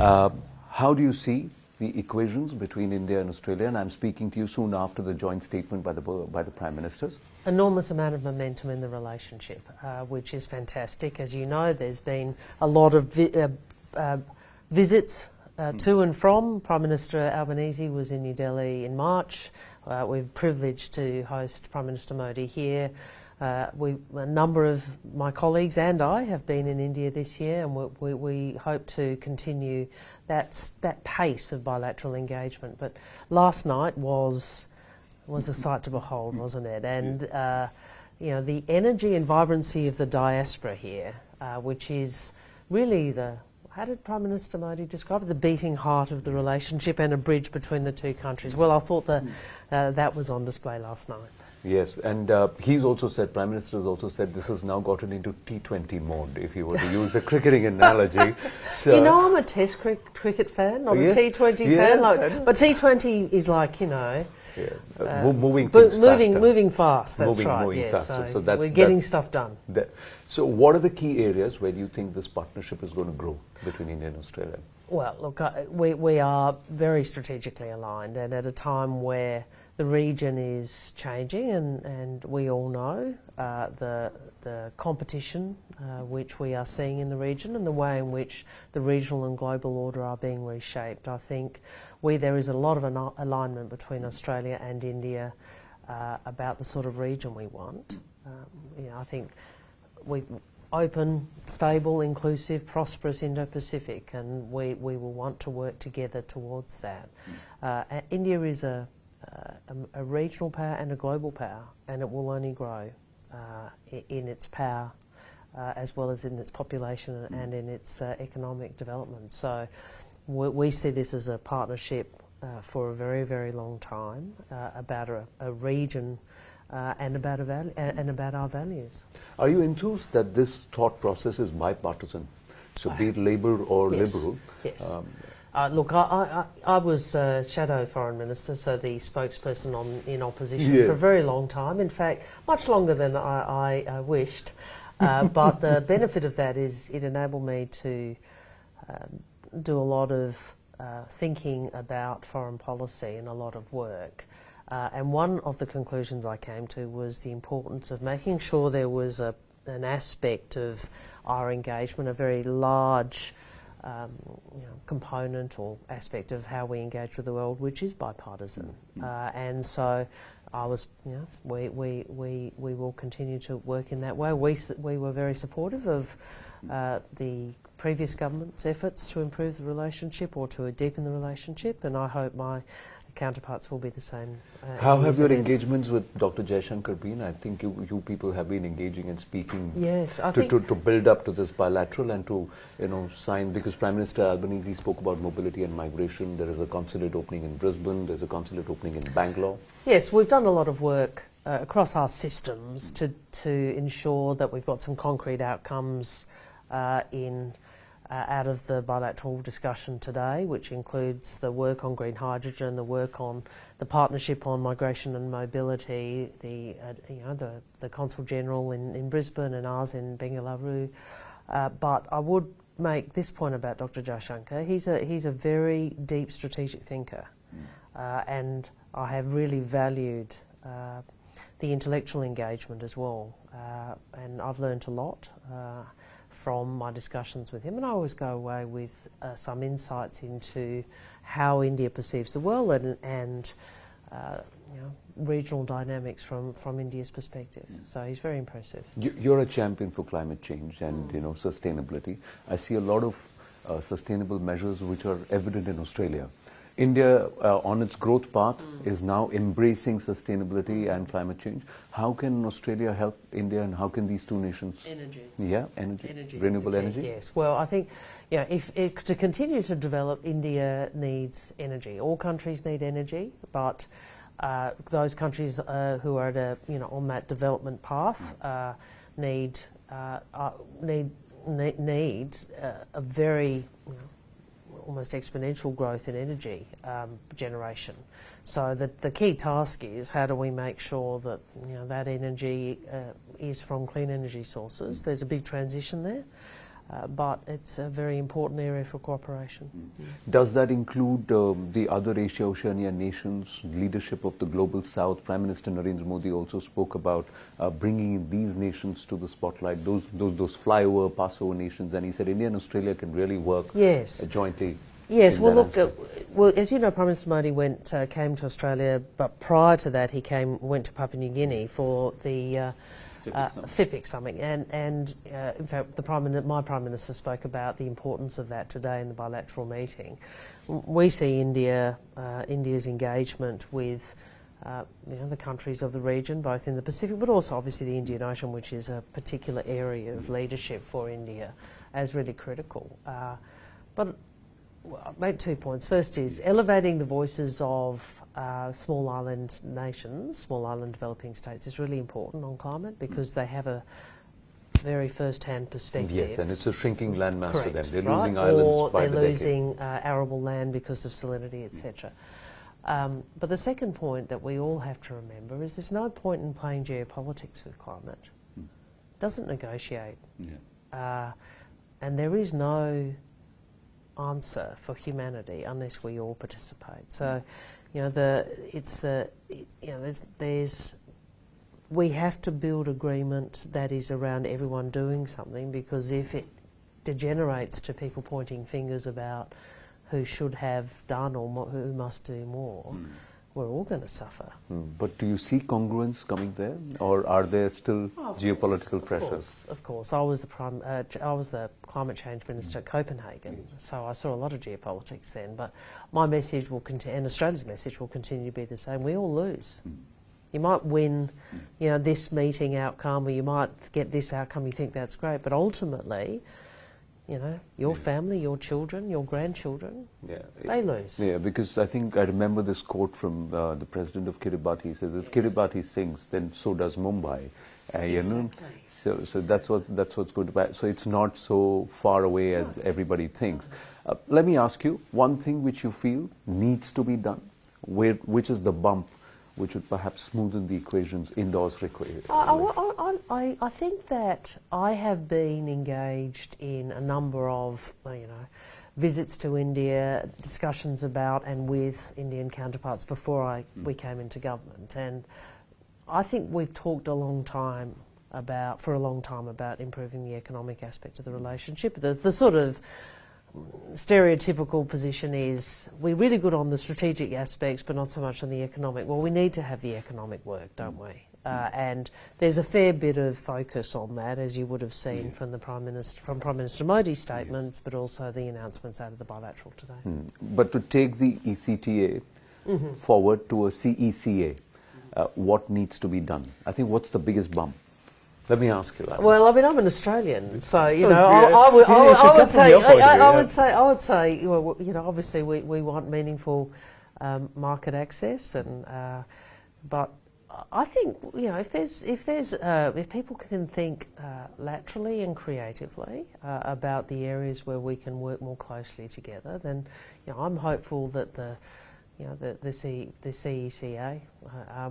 How do you see the equations between India and Australia? And I'm speaking to you soon after the joint statement by the Prime Ministers. Enormous amount of momentum in the relationship, which is fantastic. As you know, there's been a lot of visits to and from. Prime Minister Albanese was in New Delhi in March. We're privileged to host Prime Minister Modi here. A number of my colleagues and I have been in India this year, and we hope to continue that pace of bilateral engagement. But last night was a sight to behold, wasn't it? And you know, the energy and vibrancy of the diaspora here, which is really how did Prime Minister Modi describe it? The beating heart of the relationship and a bridge between the two countries. Well, I thought that was on display last night. Yes, and he's also said, Prime Minister has also said, this has now gotten into T20 mode, if you were to use a cricketing analogy. So, you know, I'm a Test cricket fan, not a T20 fan. But T20 is like, you know, moving fast. That's right. Moving faster. So we're getting stuff done. So what are the key areas where you think this partnership is going to grow between India and Australia? Well, look, we are very strategically aligned, and at a time where the region is changing, and we all know the competition which we are seeing in the region and the way in which the regional and global order are being reshaped. I think there is a lot of alignment between Australia and India about the sort of region we want. You know, I think we open, stable, inclusive, prosperous Indo-Pacific, and we will want to work together towards that. India is a regional power and a global power, and it will only grow in its power as well as in its population and in its economic development. So we see this as a partnership for a very, very long time about a region and about our values. Are you enthused that this thought process is bipartisan? So be it Labour or Liberal? Yes. Look, I was Shadow Foreign Minister, so the spokesperson in opposition for a very long time. In fact, much longer than I wished. But the benefit of that is it enabled me to do a lot of thinking about foreign policy and a lot of work. And one of the conclusions I came to was the importance of making sure there was an aspect of our engagement, a very large component or aspect of how we engage with the world, which is bipartisan. And so I was, we will continue to work in that way. We were very supportive of the previous government's efforts to improve the relationship or to deepen the relationship, and I hope my counterparts will be the same. How have your engagements with Dr. Jaishankar been? I think you people have been engaging and speaking to build up to this bilateral and to sign, because Prime Minister Albanese spoke about mobility and migration. There is a consulate opening in Brisbane. There's a consulate opening in Bangalore. Yes, we've done a lot of work across our systems to ensure that we've got some concrete outcomes out of the bilateral discussion today, which includes the work on green hydrogen, the work on the partnership on migration and mobility, the Consul General in Brisbane and ours in Bengaluru. But I would make this point about Dr. Jaishankar. He's a very deep strategic thinker, and I have really valued the intellectual engagement as well, and I've learnt a lot from my discussions with him, and I always go away with some insights into how India perceives the world and regional dynamics from India's perspective. So he's very impressive. You're a champion for climate change and sustainability. I see a lot of sustainable measures which are evident in Australia. India, on its growth path, is now embracing sustainability and climate change. How can Australia help India, and how can these two nations? Energy. Yeah, energy. Renewable energy? Yes. Well, I think to continue to develop, India needs energy. All countries need energy, but those countries who are at on that development path need a very almost exponential growth in energy generation. So the key task is, how do we make sure that that energy is from clean energy sources? There's a big transition there. but it's a very important area for cooperation. Does that include the other Asia-Oceania nations, leadership of the Global South? Prime Minister Narendra Modi also spoke about bringing these nations to the spotlight, those flyover, passover nations, and he said India and Australia can really work jointly. Yes, well, look, well, as you know, Prime Minister Modi came to Australia, but prior to that, he went to Papua New Guinea for the FIPIC summit, and in fact, my Prime Minister spoke about the importance of that today in the bilateral meeting. We see India's engagement with the countries of the region, both in the Pacific, but also obviously the Indian Ocean, which is a particular area of leadership for India, as really critical. But I'll make 2 points. First is elevating the voices of small island nations, small island developing states is really important on climate because they have a very first-hand perspective. Yes, and it's a shrinking landmass for them. They're right? losing islands by the decade. Or they're losing arable land because of salinity, etc. But the second point that we all have to remember is there's no point in playing geopolitics with climate. It doesn't negotiate. And there is no answer for humanity unless we all participate. So, we have to build agreement that is around everyone doing something, because if it degenerates to people pointing fingers about who should have done or who must do more, we're all going to suffer. But do you see congruence coming there, or are there still geopolitical pressures? Of course. I was the climate change minister at Copenhagen, so I saw a lot of geopolitics then. But my message will continue, and Australia's message will continue to be the same. We all lose. You might win, this meeting outcome, or you might get this outcome. You think that's great, but ultimately, your family, your children, your grandchildren, they lose. Yeah, because I think I remember this quote from the president of Kiribati. He says, if Kiribati sinks, then so does Mumbai. Exactly. So that's what's going to be. So it's not so far away as everybody thinks. Let me ask you, one thing which you feel needs to be done, which is the bump which would perhaps smoothen the equations indoors required? I think that I have been engaged in a number of, visits to India, discussions about and with Indian counterparts before we came into government, and I think we've talked for a long time about improving the economic aspect of the relationship. The sort of stereotypical position is we're really good on the strategic aspects but not so much on the economic. Well, we need to have the economic work, don't we? And there's a fair bit of focus on that, as you would have seen from Prime Minister Modi's statements, but also the announcements out of the bilateral today. But to take the ECTA forward to a CECA, what needs to be done? I think what's the biggest bump? Let me ask you that. Well, I'm an Australian, so I would say, obviously we want meaningful market access, and but I think if people can think laterally and creatively about the areas where we can work more closely together, then I'm hopeful that the CECA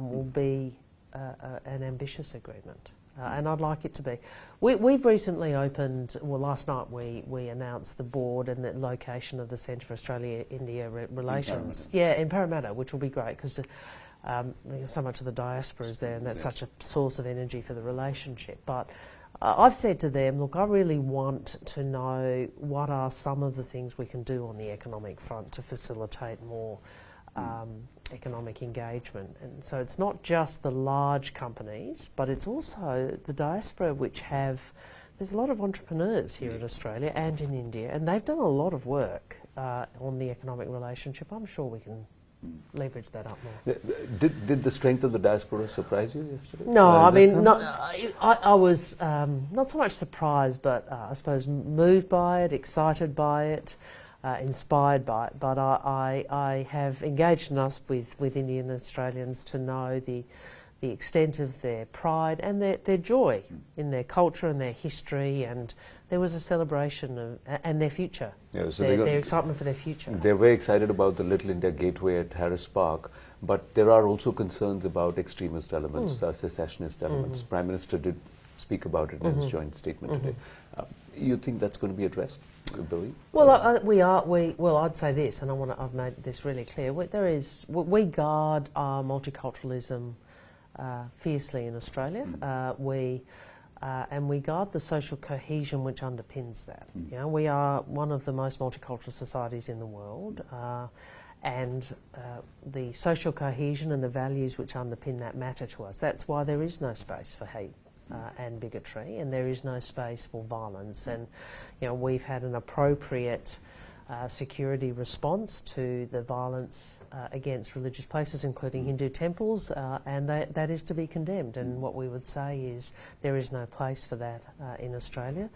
will be an ambitious agreement. And I'd like it to be. We've recently opened, last night we announced the board and the location of the Centre for Australia-India Relations. In Parramatta, which will be great because so much of the diaspora is there, and that's such a source of energy for the relationship. But I've said to them, look, I really want to know what are some of the things we can do on the economic front to facilitate more economic engagement. And so it's not just the large companies, but it's also the diaspora, there's a lot of entrepreneurs here in Australia and in India, and they've done a lot of work on the economic relationship. I'm sure we can leverage that up more. Did the strength of the diaspora surprise you yesterday? No, I was not so much surprised, but I suppose moved by it, excited by it, inspired by it. But I have engaged enough with Indian Australians to know the extent of their pride and their joy in their culture and their history, and there was a celebration of and their future, their excitement for their future. They're very excited about the Little India Gateway at Harris Park, but there are also concerns about extremist elements, secessionist elements. Prime Minister did speak about it in his joint statement today. You think that's going to be addressed, Billy? Well, I'd say this, and I've made this really clear. We guard our multiculturalism fiercely in Australia. And we guard the social cohesion which underpins that. You know, we are one of the most multicultural societies in the world, and the social cohesion and the values which underpin that matter to us. That's why there is no space for hate and bigotry, and there is no space for violence. And you know, we've had an appropriate security response to the violence against religious places, including Hindu temples, and that is to be condemned. And what we would say is there is no place for that in Australia.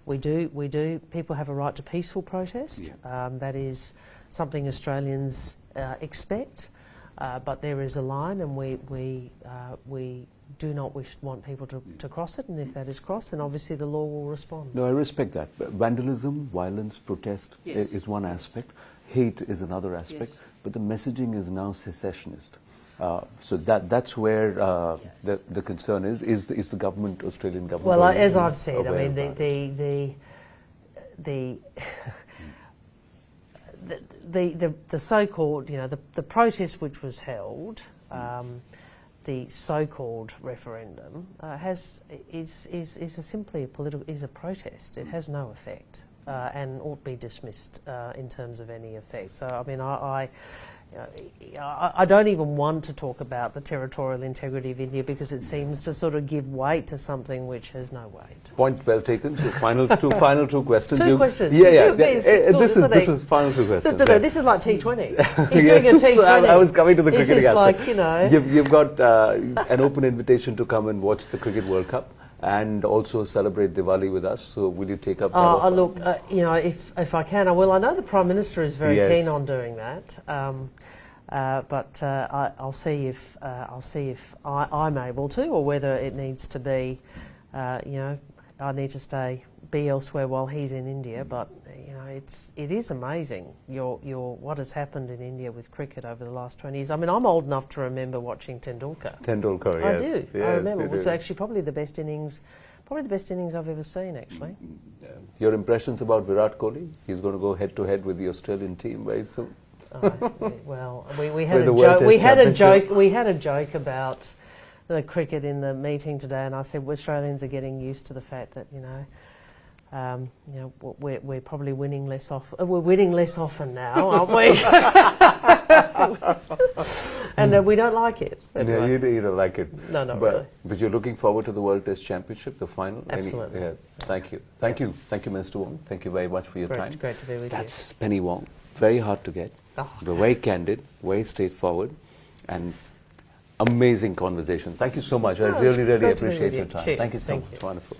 People have a right to peaceful protest. That is something Australians expect, but there is a line, and we do not want people to cross it, and if that is crossed, then obviously the law will respond. No, I respect that. Vandalism, violence, protest is one aspect. Hate is another aspect. But the messaging is now secessionist. So that's where the concern is. Is the government, Australian government? Well, as I've said, I mean the so-called, you know, the protest which was held. The so-called referendum is simply a protest. It has no effect and ought to be dismissed in terms of any effect. So I mean, I don't even want to talk about the territorial integrity of India because it seems to sort of give weight to something which has no weight. Point well taken. So final two questions. Two questions. This is final two questions. No, this is like T20. He's doing a T20. So I was coming to the cricket aspect. Like, you know, you've got an open invitation to come and watch the Cricket World Cup and also celebrate Diwali with us. So will you take up that offer? Look, you know, if I can, I will. I know the Prime Minister is very keen on doing that. But I'll see if I'm able to, or whether it needs to be, you know, I need to be elsewhere while he's in India. But you know, it is amazing what has happened in India with cricket over the last 20 years. I mean, I'm old enough to remember watching Tendulkar. Yes. I do. Yes, I remember. It was actually probably the best innings I've ever seen, actually. Your impressions about Virat Kohli? He's going to go head to head with the Australian team very soon. Well, we had a joke. We had a joke about the cricket in the meeting today, and I said Australians are getting used to the fact that we're probably winning less often. We're winning less often now, aren't we? And we don't like it. No, you don't like it. No, not really. But you're looking forward to the World Test Championship, the final. Absolutely. Thank you, Minister Wong. Thank you very much for your time. It's great to be with you. That's Penny Wong. Very hard to get. But very candid, very straightforward, and amazing conversation. Thank you so much. I really appreciate your time. Cheers. Thank you so much. You. Wonderful.